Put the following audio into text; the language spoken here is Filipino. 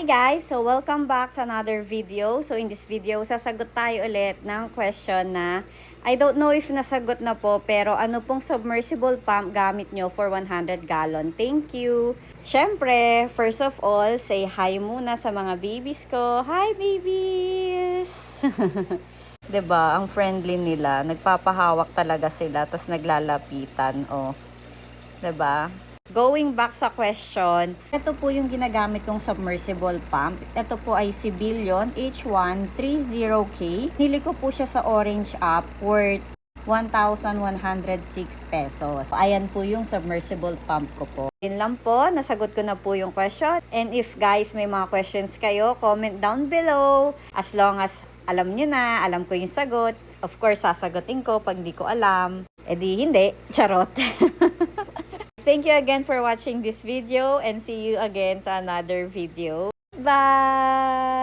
Hi guys! So welcome back sa another video. So in this video, sasagot tayo ulit ng question na I don't know if nasagot na po, pero ano pong submersible pump gamit nyo for 100 gallon? Thank you! Siyempre, first of all, say hi muna sa mga babies ko. Hi babies! 'Di ba? Ang friendly nila. Nagpapahawak talaga sila, tapos naglalapitan. Oh. 'Di ba? Going back sa question, ito po yung ginagamit kong submersible pump. Ito po ay Sibillon H130K. Nili ko po siya sa Orange app worth 1,106 pesos. Ayan po yung submersible pump ko po. Yun lang po, nasagot ko na po yung question. And if guys may mga questions kayo, comment down below. As long as alam nyo na, alam ko yung sagot. Of course, sasagutin ko pag di ko alam. Eh di hindi, charot. Thank you again for watching this video and see you again sa another video. Bye!